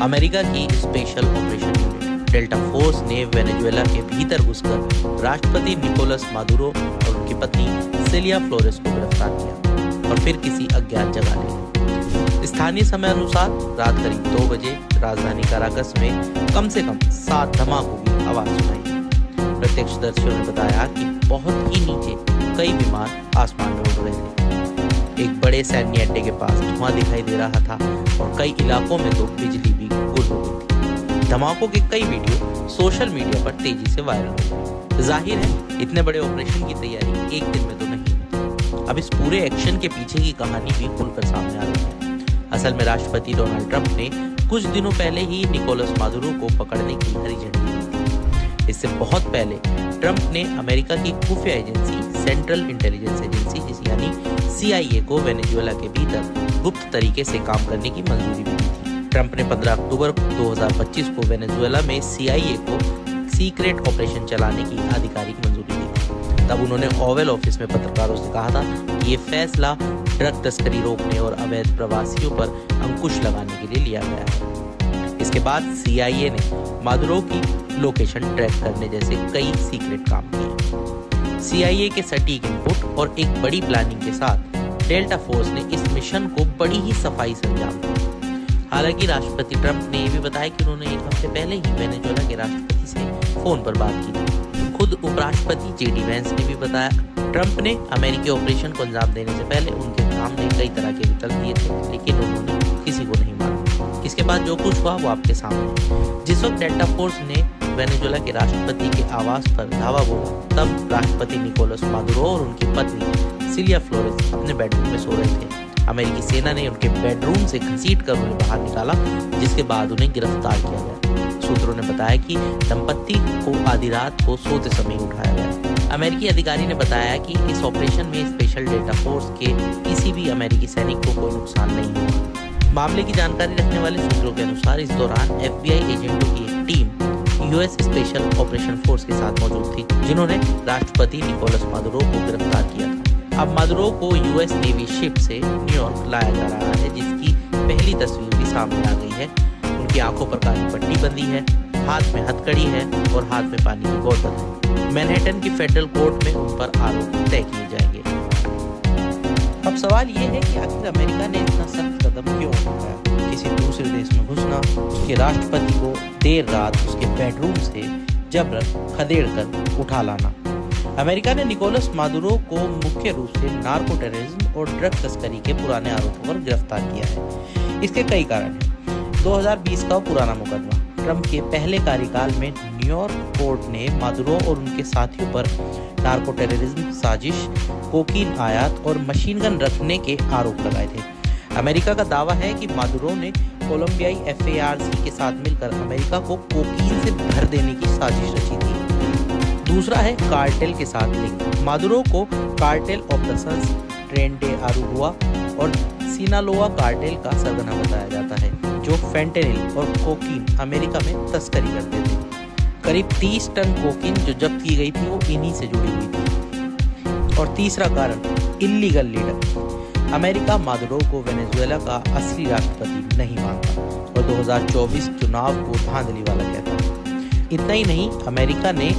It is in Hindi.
अमेरिका की special operation unit delta force ने वेनेजुएला के भीतर घुसकर राष्ट्रपति निकोलस मादुरो और उनकी पत्नी सिलिया फ्लोरेस को गिरफ्तार किया और फिर किसी अज्ञात जगह ले गए। स्थानीय समय अनुसार रात करीब 2 बजे राजधानी काराकस में कम से कम 7 धमाकों की आवाज सुनाई। प्रत्यक्षदर्शियों ने बताया कि बहुत ही नीचे कई विमान आसमान में उड़ रहे थे। एक बड़े सैन्य अड्डे के पास धुआं दिखाई दे रहा था और कई इलाकों में तो बिजली भी गुल हो गई थी। धमाकों के कई वीडियो सोशल मीडिया पर तेजी से वायरल हो गए। जाहिर है इतने बड़े ऑपरेशन की तैयारी एक दिन में तो नहीं हुई। अब इस पूरे एक्शन के पीछे की कहानी भी खुलकर सामने आ रही है। असल में राष्ट्रपति डोनाल्ड ट्रंप ने कुछ दिनों पहले ही निकोलस मादुरो को पकड़ने की हरी झंडी दी थी। इससे बहुत पहले ट्रंप ने अमेरिका की खुफिया एजेंसी सेंट्रल इंटेलिजेंस एजेंसी यानी CIA को वेनेजुएला के भीतर गुप्त तरीके से काम करने की मंजूरी भी दी थी। ट्रंप ने 15 अक्टूबर 2025 को वेनेजुएला में CIA को सीक्रेट ऑपरेशन चलाने की आधिकारिक मंजूरी दी थी। तब उन्होंने ओवल ऑफिस में पत्रकारों से कहा था कि ये फैसला ड्रग तस्करी रोकने और अवैध प्रवासियों पर अंकुश लगाने के लिए लिया गया है। इसके बाद CIA ने मादुरो की लोकेशन ट्रैक करने जैसे कई सीक्रेट काम किए। CIA के सटीक इनपुट और एक बड़ी प्लानिंग के साथ डेल्टा फोर्स ने इस मिशन को बड़ी ही सफाई से अंजाम दिया। हालांकि राष्ट्रपति ट्रंप ने यह भी बताया कि उन्होंने एक हफ्ते पहले ही वेनेजुएला के राष्ट्रपति से फोन पर बात की थी। खुद उपराष्ट्रपति JD वैंस ने भी बताया ट्रंप ने अमेरिकी ऑपरेशन को अंजाम देने से पहले उनके सामने कई तरह के विकल्प दिए थे, लेकिन उन्होंने किसी को नहीं माना। इसके बाद जो कुछ हुआ वो आपके सामने। जिस वक्त डेल्टा फोर्स ने वेनेजुएला के राष्ट्रपति के आवास पर धावा बोला, तब राष्ट्रपति निकोलस मादुरो और उनकी पत्नी सिलिया फ्लोरेस अपने बेडरूम में सो रहे थे। अमेरिकी सेना ने उनके बेडरूम से घसीटकर उन्हें बाहर निकाला, जिसके बाद उन्हें गिरफ्तार किया गया। सूत्रों ने बताया कि दंपत्ति को आधी रात को सोते समय उठाया गया। अमेरिकी अधिकारी ने बताया कि इस ऑपरेशन में स्पेशल डेल्टा फोर्स के किसी भी अमेरिकी सैनिक को कोई नुकसान नहीं हुआ। मामले की जानकारी रखने वाले सूत्रों के अनुसार इस दौरान FBI एजेंटों की एक team US special operation force के साथ मौजूद थी, जिन्होंने राष्ट्रपति निकोलस मादुरो को गिरफ्तार किया था। अब मादुरो को US नेवी शिप से न्यूयॉर्क लाया जा रहा है, जिसकी पहली तस्वीर भी सामने आ गई है। उनकी आंखों पर काली पट्टी बंधी है, हाथ में हथकड़ी है और हाथ में पानी की बोतल है। मैनहट्टन की फेडरल कोर्ट में उन पर आरोप तय किए जाएंगे। अब सवाल ये है कि आखिर अमेरिका ने इतना सख्त कदम क्यों उठाया? किसी दूसरे देश में घुसना, उसके राष्ट्रपति को देर रात उसके बेडरूम से जबरन खदेड़कर उठा लाना। अमेरिका ने निकोलस मादुरो को मुख्य रूप से नार्को टेररिज्म और ड्रग तस्करी के पुराने आरोपों पर गिरफ्तार किया है। इसके कई कारण हैं। 2020 का पुराना मुकदमा, ट्रंप के पहले कार्यकाल में न्यूयॉर्क कोर्ट ने मादुरो और उनके साथियों पर नार्को टेररिज्म, साजिश, कोकीन आयात और मशीन गन रखने के आरोप लगाए थे। अमेरिका का दावा है कि मादुरो ने कोलंबियाई FARC के साथ मिलकर अमेरिका को कोकीन से भर देने की साजिश रची थी। दूसरा है कार्टेल के साथ लिंक। मादुरो को cartel of the Suns Tren de Aragua और सिनालोआ कार्टेल का सरगना बताया जाता है, जो फेंटेनिल और कोकीन अमेरिका में तस्करी करते थे। करीब 30 टन कोकीन जो जब्त की गई थी वो इन्हीं से जुड़ी हुई थी। और तीसरा कारण इल्लीगल लीडर। अमेरिका मादुरो को वेनेजुएला का असली राष्ट्रपति नहीं मानता और 2024 चुनाव को धांधली वाला कहता है। इतना ही नहीं, अमेरिका ने